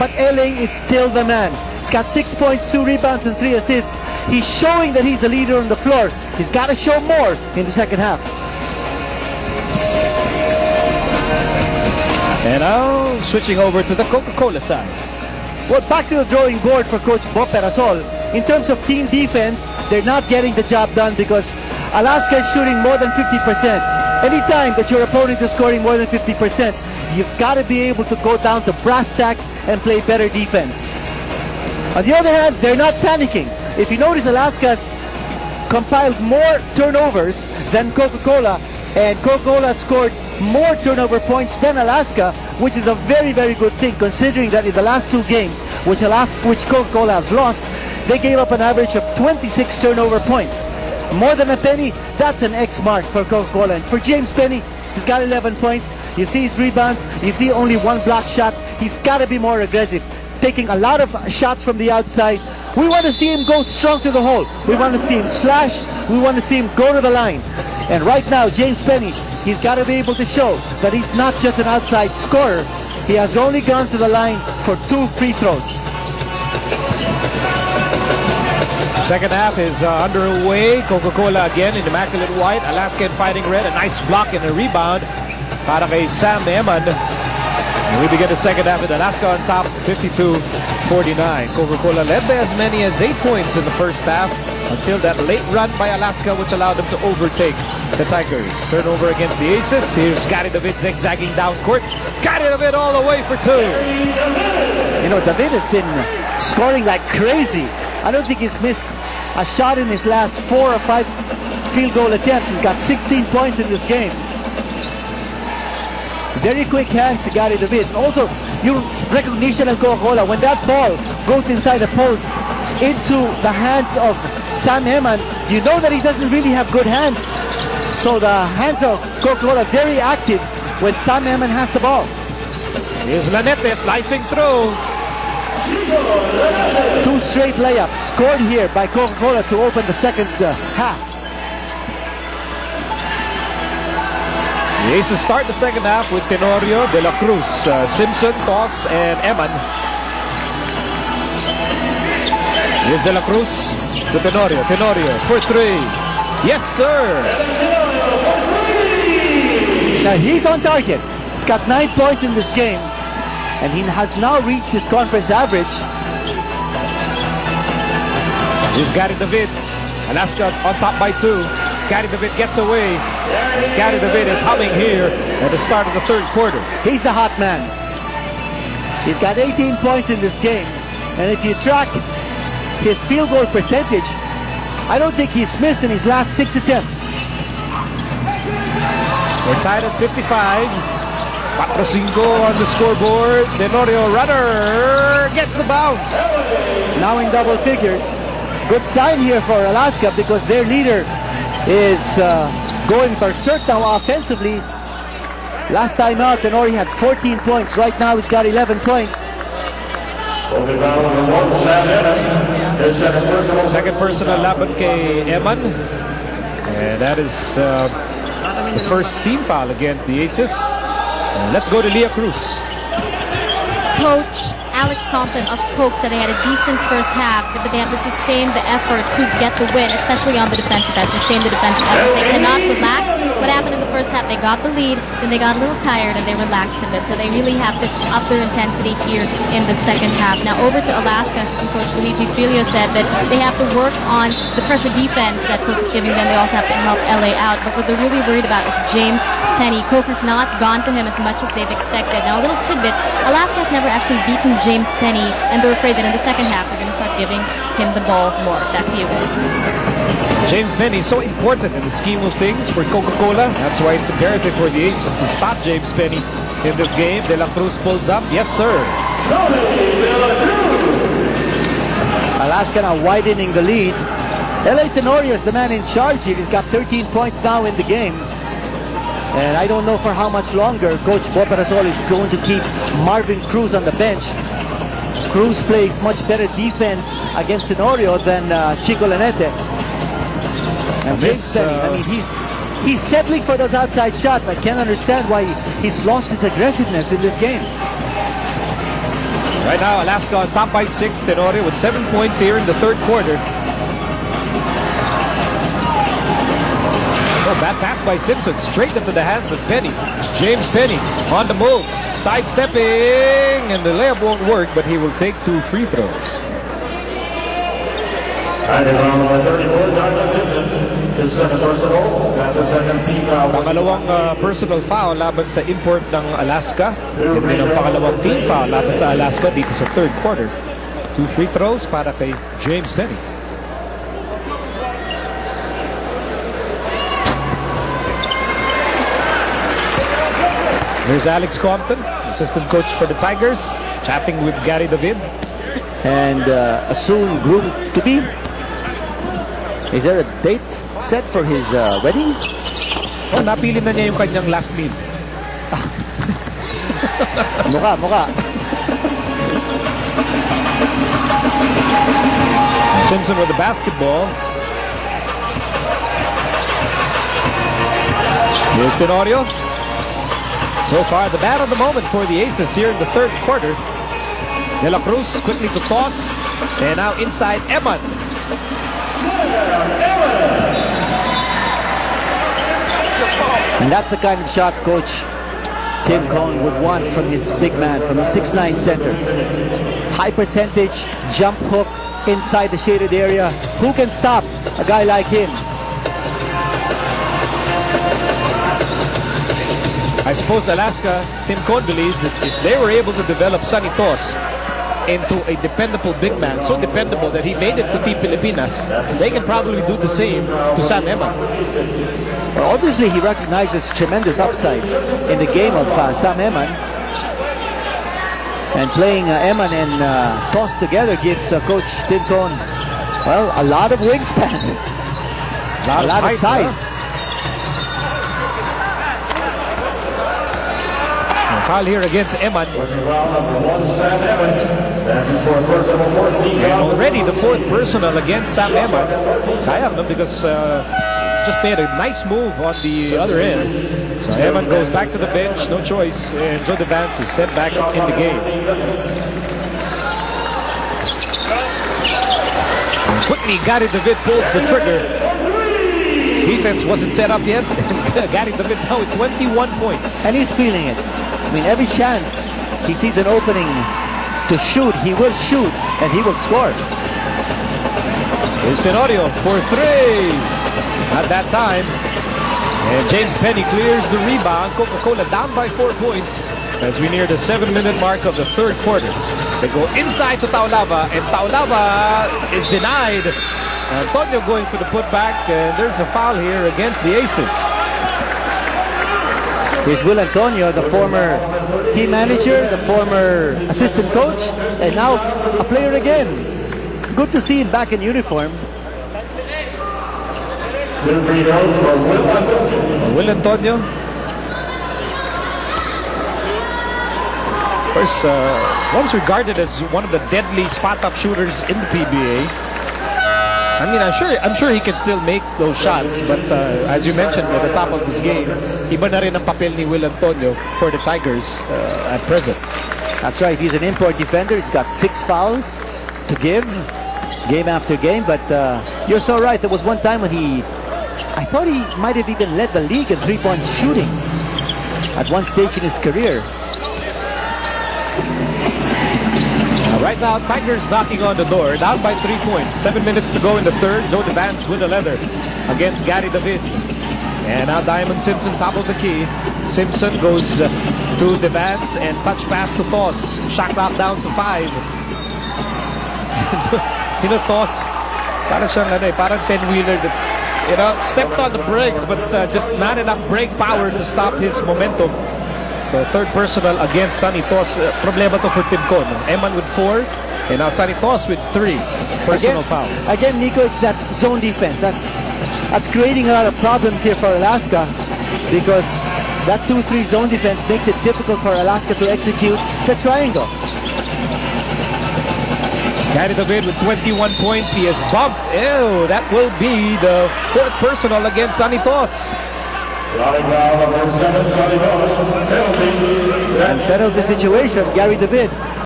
but LA is still the man. He's got 6 points, 2 rebounds, and 3 assists. He's showing that he's a leader on the floor. He's got to show more in the second half. And now, switching over to the Coca-Cola side. Well, back to the drawing board for Coach Bob Perasol. In terms of team defense, they're not getting the job done because Alaska is shooting more than 50%. Anytime that your opponent is scoring more than 50%, you've got to be able to go down to brass tacks and play better defense. On the other hand, they're not panicking. If you notice, Alaska's compiled more turnovers than Coca-Cola, and Coca-Cola scored more turnover points than Alaska, which is a very, very good thing, considering that in the last 2 games, which Coca-Cola has lost, they gave up an average of 26 turnover points. More than a penny, that's an X mark for Coca-Cola. And for James Penny, he's got 11 points. You see his rebounds, you see only 1 block shot. He's got to be more aggressive, taking a lot of shots from the outside. We want to see him go strong to the hole. We want to see him slash. We want to see him go to the line. And right now, James Penny, he's got to be able to show that he's not just an outside scorer. He has only gone to the line for 2 free throws. Second half is underway. Coca-Cola again in immaculate white. Alaska in fighting red. A nice block and a rebound para kay Sam Eman. And we begin the second half with Alaska on top, 52-49. Coca-Cola led by as many as 8 points in the first half until that late run by Alaska, which allowed them to overtake the Tigers. Turnover against the Aces. Here's Gary David zigzagging down court. Gary David all the way for 2. You know, David has been scoring like crazy. I don't think he's missed a shot in his last 4 or 5 field goal attempts. He's got 16 points in this game. Very quick hands to Gary David. Also, your recognition of Coca-Cola, when that ball goes inside the post into the hands of Sam Eman, you know that he doesn't really have good hands. So the hands of Coca-Cola very active when Sam Eman has the ball. Here's Lanete slicing through. 2 straight layups scored here by Coca-Cola to open the second half. The Aces start the second half with Tenorio, De La Cruz, Simpson, Toss, and Eman. Here's De La Cruz to Tenorio. Tenorio for 3. Yes, sir! Now he's on target. He's got 9 points in this game, and he has now reached his conference average. Here's Gary David. Alaska on top by 2. Gary David gets away. Gary David is humming here at the start of the third quarter. He's the hot man. He's got 18 points in this game, and if you track his field goal percentage, I don't think he's missed in his last 6 attempts. We're tied at 55. 4-5 on the scoreboard. Tenorio runner gets the bounce. Now in double figures. Good sign here for Alaska because their leader is going berserk now offensively. Last time out, Tenorio had 14 points. Right now he's got 11 points. Second personal laban kay Eman. And that is the first team foul against the Aces. Let's go to Leah Cruz. Coach Alex Compton of Coke said they had a decent first half, but they have to sustain the effort to get the win, especially on the defensive end. Sustain the defensive effort. They cannot relax. What happened in the first half? They got the lead, then they got a little tired, and they relaxed a bit. So they really have to up their intensity here in the second half. Now over to Alaska, Coach Luigi Filio said that they have to work on the pressure defense that Coke is giving them. They also have to help LA out. But what they're really worried about is James Penny. Coke has not gone to him as much as they've expected. Now a little tidbit, Alaska has never actually beaten James Penny, and they're afraid that in the second half they're going to start giving him the ball more. Back to you guys. James Penny is so important in the scheme of things for Coca-Cola. That's why it's imperative for the Aces to stop James Penny in this game. De La Cruz pulls up. Yes, sir. Alaska now widening the lead. LA Tenorio is the man in charge here. He's got 13 points now in the game. And I don't know for how much longer Coach Bob Perasol is going to keep Marvin Cruz on the bench. Cruz plays much better defense against Tenorio than Chico Lanete. And James Penny, I mean, he's settling for those outside shots. I can't understand why he's lost his aggressiveness in this game. Right now, Alaska on top by 6. Tenorio with 7 points here in the third quarter. Oh, bad pass by Simpson, straight into the hands of Penny. James Penny on the move, sidestepping, and the layup won't work, but he will take 2 free throws. And around by 34, Dr. Simpson. His second personal. That's a second team foul. Pangalawang personal foul laban sa import ng Alaska. And din ang pangalawang team foul laban sa Alaska dito sa third quarter. 2 free throws para kay James Penny. Here's Alex Compton, assistant coach for the Tigers, chatting with Gary David. And a soon groom to be. Is there a date set for his wedding? Oh, napili na niya yung kanyang last meal. Mukha. Simpson with the basketball. Here's Tenorio. So far, the bat of the moment for the Aces here in the third quarter. De La Cruz quickly to toss. And now inside Eman. And that's the kind of shot Coach Tim Cohn would want from his big man, from his 6'9" center. High percentage, jump hook inside the shaded area. Who can stop a guy like him? I suppose Alaska, Tim Cohn believes that if they were able to develop Sonny Tos into a dependable big man, so dependable that he made it to Team Pilipinas, they can probably do the same to Sam Eman. Well, obviously, he recognizes tremendous upside in the game of Sam Eman. And playing Eman and Tos together gives Coach Tim Cohn, well, a lot of wingspan, a lot of size. Foul here against Eman. And already the fourth personal against Sam Eman. Sayang, no? Because just made a nice move on the other end. So Eman goes back to the bench, no choice, and Joe DeVance is sent back in the game. And quickly, Gary David pulls the trigger. Defense wasn't set up yet. Gary David now with 21 points. And he's feeling it. I mean, every chance he sees an opening to shoot, he will shoot, and he will score. Here's Tenorio for 3. At that time. And James Penny clears the rebound. Coca-Cola down by 4 points as we near the 7-minute mark of the third quarter. They go inside to Taulava, and Taulava is denied. Antonio going for the putback, and there's a foul here against the Aces. Here's Will Antonio, the former team manager, the former assistant coach, and now a player again. Good to see him back in uniform. Will Antonio. Of course, once regarded as one of the deadly spot-up shooters in the PBA. I mean, I'm sure he can still make those shots, but as you mentioned at the top of this game, iba na rin ang papel ni Will Antonio for the Tigers at present. That's right, he's an import defender. He's got 6 fouls to give game after game, but you're so right. There was one time when I thought he might have even led the league in 3-point shooting at one stage in his career. Right now, Tigers knocking on the door, down by 3 points. 7 minutes to go in the third. Joe DeVance with the leather against Gary David. And now Diamond Simpson, top of the key. Simpson goes to DeVance and touch pass to Tos. Shot clock down to 5. Tos, parang 10-wheeler that, stepped on the brakes, but just not enough brake power to stop his momentum. So third personal against Sonny Tos. Problema to for Tim Cohn. Eman with 4, and now Sonny Tos with 3 personal fouls. Again, Nico, it's that zone defense. That's creating a lot of problems here for Alaska, because that 2-3 zone defense makes it difficult for Alaska to execute the triangle. Gary David with 21 points. He has bumped. Ew, that will be the fourth personal against Sonny Tos. And penalty situation, Gary David.